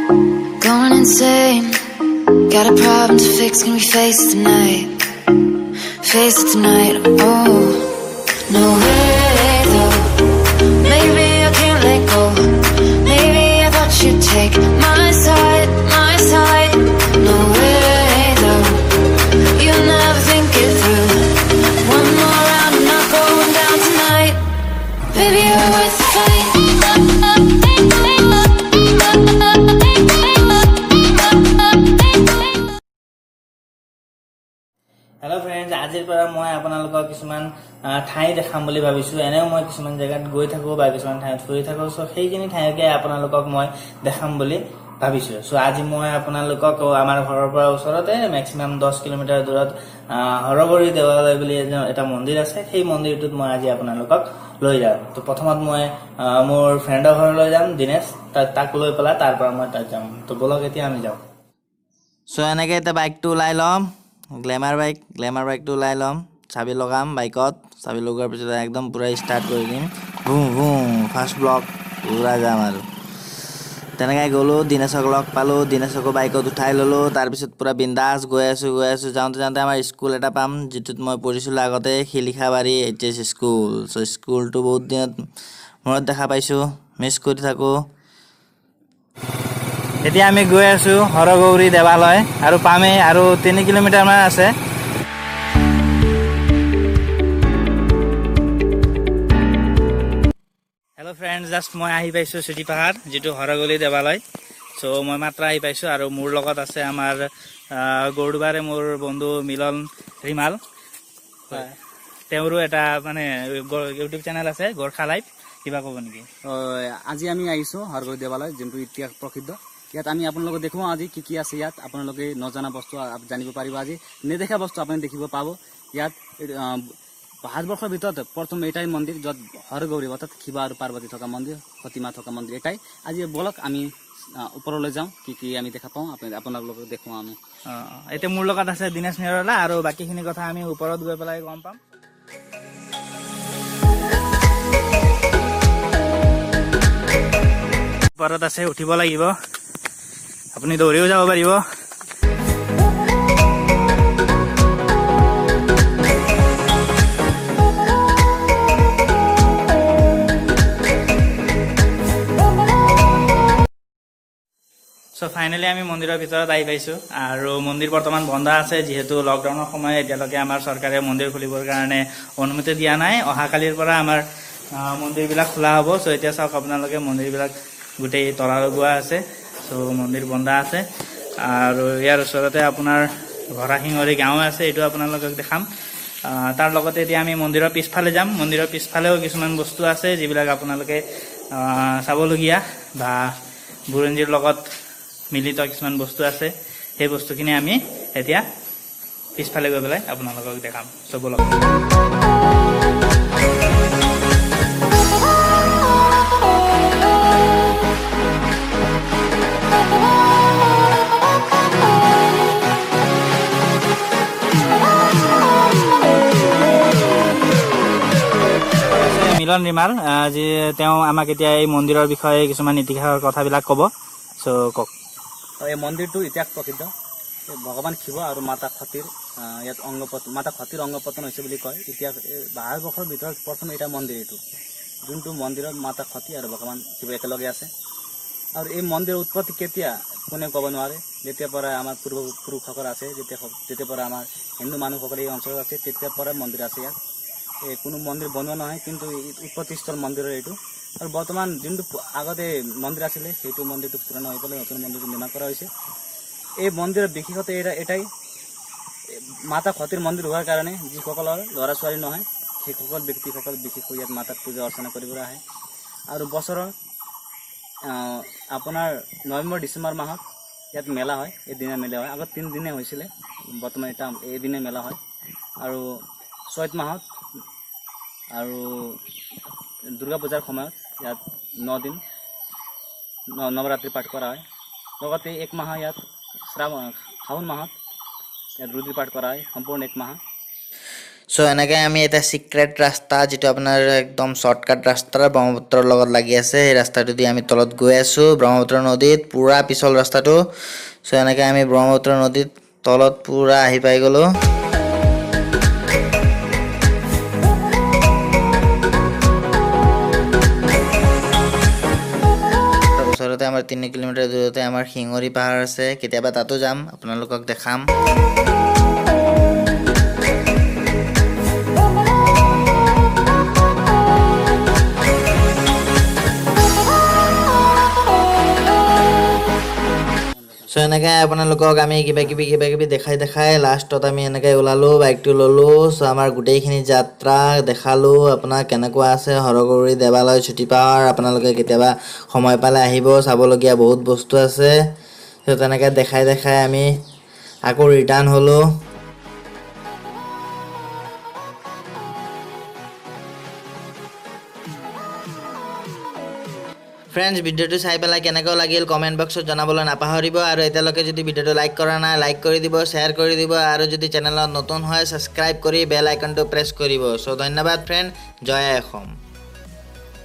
Going insane. Got a problem to fix, can we face it tonight? Face it tonight, oh. No way though. Maybe I can't let go. Maybe I thought you'd take my side, my side. No way though. You'll never think it through. One more round, I'm not going down tonight. Baby, you're worth the fight. Hello friends, आजिर পৰা মই আপোনালোকক কিছুমান ঠাই দেখাম বুলি ভাবিছো। এনেও মই কিছুমান জায়গাত গৈ থাকো বা কিছুমান ঠাইত ফুৰি থাকো, সো সেইখিনি ঠাইকে আপোনালোকক মই দেখাম বুলি ভাবিছো। সো আজি মই আপোনালোকক আমাৰ ঘৰৰ পৰা ওচৰতে ম্যাক্সিমাম 10 কিলোমিটাৰ দূৰত হৰগৌৰী দেৱালয় বুলি এটা মন্দিৰ আছে। সেই মন্দিৰটোত মই আজি আপোনালোকক লৈ যাম। তো প্ৰথমত মই মোৰ ফ্ৰেণ্ডৰ ঘৰলৈ যাম, দিনেশ। তাক লৈ পেলাই তাৰ পৰা মই তাত যাম। তো বলক এতিয়া আমি যাওঁ। সো এনেকে এটা বাইকটো ওলাই লম, গ্লেমাৰ বাইকটো ওলাই ল'ম, চাবি লগাম বাইকত। চাবি লগোৱাৰ পিছত একদম পুৰা ষ্টাৰ্ট কৰি দিম, ভুম ভুম, ফাৰ্ষ্ট ব্লক পুৰা যাম। আৰু তেনেকৈ গ'লোঁ, দিনেশক লগ পালোঁ, দিনেশকো বাইকত উঠাই ল'লোঁ। তাৰপিছত পুৰা বিন্দাছ গৈ আছোঁ। যাওঁতে আমাৰ স্কুল এটা পাম, যিটোত মই পঢ়িছিলোঁ আগতে, শিলিখাবাৰী HS স্কুল। চ' স্কুলটো বহুত দিনত মূৰত দেখা পাইছোঁ, মিছ কৰি থাকোঁ। এতিয়া আমি গৈ আছো হৰগৌৰী দেৱালয়, আৰু পামেই আৰু 3 কিলোমিটাৰ মান আছে। হেল্ল' ফ্ৰেণ্ডছ, জাষ্ট মই আহি পাইছোঁ চিটি পাহাৰ, যিটো হৰগৌৰী দেৱালয়। চ' মই মাত্ৰ আহি পাইছোঁ, আৰু মোৰ লগত আছে আমাৰ গৌৰবাৰে মোৰ বন্ধু মিলন ৰিমাল। তেওঁৰো এটা মানে ইউটিউব চেনেল আছে, গোৰ্খা লাইফ। কিবা ক'ব নেকি? আজি আমি আহিছোঁ হৰগৌৰী দেৱালয়, যোনটো ইতিহাস প্ৰসিদ্ধ। ইয়াত আমি আপোনালোকক দেখুৱাওঁ আজি কি আছে ইয়াত। আপোনালোকে নজনা বস্তু জানিব পাৰিব, আজি নেদেখা বস্তু আপুনি দেখিব পাব। ইয়াত ভাৰতবৰ্ষৰ ভিতৰত প্ৰথম এটাই মন্দিৰ য'ত হৰগৌৰী অৰ্থাৎ শিৱ আৰু পাৰ্বতী থকা মন্দিৰ, সতীমা থকা মন্দিৰ এটাই। আজি বলক আমি ওপৰলৈ যাওঁ, কি আমি দেখা পাওঁ আপোনালোকক দেখুৱাওঁ আমি। এতিয়া মোৰ লগত আছে দিনেশ নিৰলা, আৰু বাকীখিনি কথা আমি ওপৰত গৈ পেলাই গম পাম। ওপৰত আছে, উঠিব লাগিব, আপুনি দৌৰিও যাব পাৰিব। সো ফাইনেলি আমি মন্দিৰৰ ভিতৰত আহি পাইছোঁ, আৰু মন্দিৰ বৰ্তমান বন্ধ আছে, যিহেতু লকডাউনৰ সময়। এতিয়ালৈকে আমাৰ চৰকাৰে মন্দিৰ খুলিবৰ কাৰণে অনুমতি দিয়া নাই। অহাকালিৰ পৰা আমাৰ মন্দিৰবিলাক খোলা হ'ব। চ' এতিয়া চাওক আপোনালোকে, মন্দিৰবিলাক গোটেই তলা লগোৱা আছে। চ' মন্দিৰ বন্ধ আছে, আৰু ইয়াৰ ওচৰতে আপোনাৰ ঘৰাশিঙৰি গাঁও আছে, এইটো আপোনালোকক দেখাম। তাৰ লগতে এতিয়া আমি মন্দিৰৰ পিছফালে যাম। মন্দিৰৰ পিছফালেও কিছুমান বস্তু আছে, যিবিলাক আপোনালোকে চাবলগীয়া, বা বুৰঞ্জীৰ লগত মিলিত কিছুমান বস্তু আছে। সেই বস্তুখিনি আমি এতিয়া পিছফালে গৈ পেলাই আপোনালোকক দেখাম। চ' বলক। মিলন ৰিমাল, যি তেওঁ আমাক এতিয়া এই মন্দিৰৰ বিষয়ে কিছুমান ইতিহাসৰ কথাবিলাক ক'ব। চ' কওক। এই মন্দিৰটো ইতিহাস প্ৰসিদ্ধ। ভগৱান শিৱ আৰু মাতা সতীৰ ইয়াত মাতা সতীৰ অংগপতন হৈছে বুলি কয়। ইতিহাস ভাৰতবৰ্ষৰ ভিতৰত প্ৰথম এটা মন্দিৰ এইটো, যোনটো মন্দিৰত মাতা সতী আৰু ভগৱান শিৱ একেলগে আছে। আৰু এই মন্দিৰৰ উৎপত্তি কেতিয়া কোনে ক'ব নোৱাৰে। যেতিয়াৰ পৰা আমাৰ পূৰ্বপুৰুষসকল আছে, যেতিয়াৰ পৰা আমাৰ হিন্দু মানুহসকলে এই অঞ্চলত আছে, তেতিয়াৰ পৰা মন্দিৰ আছে ইয়াত। কোনো মন্দিৰ বনোৱা নহয়, কিন্তু উৎপত্তিস্থল মন্দিৰৰ এইটো। আৰু বৰ্তমান যোনটো আগতে মন্দিৰ আছিলে, সেইটো মন্দিৰটো পুৰণা হৈ পেলাই নতুন মন্দিৰটো নিৰ্মাণ কৰা হৈছে। এই মন্দিৰৰ বিশেষত্ব এটাই, মাতা সতীৰ মন্দিৰ হোৱাৰ কাৰণে যিসকলৰ ল'ৰা ছোৱালী নহয়, সেইসকল ব্যক্তিসকল বিশেষকৈ ইয়াত মাতাক পূজা অৰ্চনা কৰিবলৈ আহে। আৰু বছৰৰ আপোনাৰ নৱেম্বৰ ডিচেম্বৰ মাহত ইয়াত মেলা হয়। এদিনে মেলা হয়, আগত 3 দিনে হৈছিলে, বৰ্তমান এটা এদিনে মেলা হয়। আৰু চৈত মাহত আৰু দুৰ্গা পূজাৰ সময়ত ইয়াত 9 দিন নৱৰাত্ৰি পাঠ কৰা হয়। লগতে 1 মাহ ইয়াত শাওণ মাহত ইয়াত ৰুদ্ৰী পাঠ কৰা হয়, সম্পূৰ্ণ 1 মাহ। সো এনেকৈ আমি এটা সিক্ৰেট ৰাস্তা যিটো আপোনাৰ একদম শ্বৰ্টকাট ৰাস্তা ব্ৰহ্মপুত্ৰৰ লগত লাগি আছে সেই ৰাস্তাটো দি আমি তলত গৈ আছো ব্ৰহ্মপুত্ৰ নদীত পুৰা পিছল ৰাস্তাটো সো এনেকৈ আমি ব্ৰহ্মপুত্ৰ নদীত তলত পুৰা আহি পাই গলো ওচৰতে আমাৰ 3 কিলোমিটাৰ দূৰতে আমাৰ শিঙৰি পাহাৰ আছে কেতিয়াবা তাতো যাম আপোনালোকক দেখাম সো এনেকৈ আপোনালোকক আমি কিবা কিবি দেখাই লাষ্টত আমি এনেকৈ ওলালো বাইকটো ললো সো আমাৰ গোটেইখিনি যাত্ৰা দেখালো আপোনাক কেনেকুৱা আছে হৰগৌৰী দেৱালয় চুটি পাহাৰ আপোনালোকে কেতিয়াবা সময় পালে আহিব চাবলগীয়া বহুত বস্তু আছে সো তেনেকৈ দেখাই আমি আকৌ ৰিটাৰ্ণ হলো ফ্ৰেন্ডছ ভিডিঅ'টো চাই পেলাই কেনেকুৱা লাগিল কমেণ্ট বক্সত জনাবলৈ নাপাহৰিব আৰু এতিয়ালৈকে যদি ভিডিঅ'টো লাইক কৰা নাই লাইক কৰি দিব শ্বেয়াৰ কৰি দিব আৰু যদি চেনেলত নতুন হয় ছাবস্ক্ৰাইব কৰি বেল আইকনটো প্ৰেছ কৰিব সো ধন্যবাদ ফ্ৰেণ্ড জয় অসম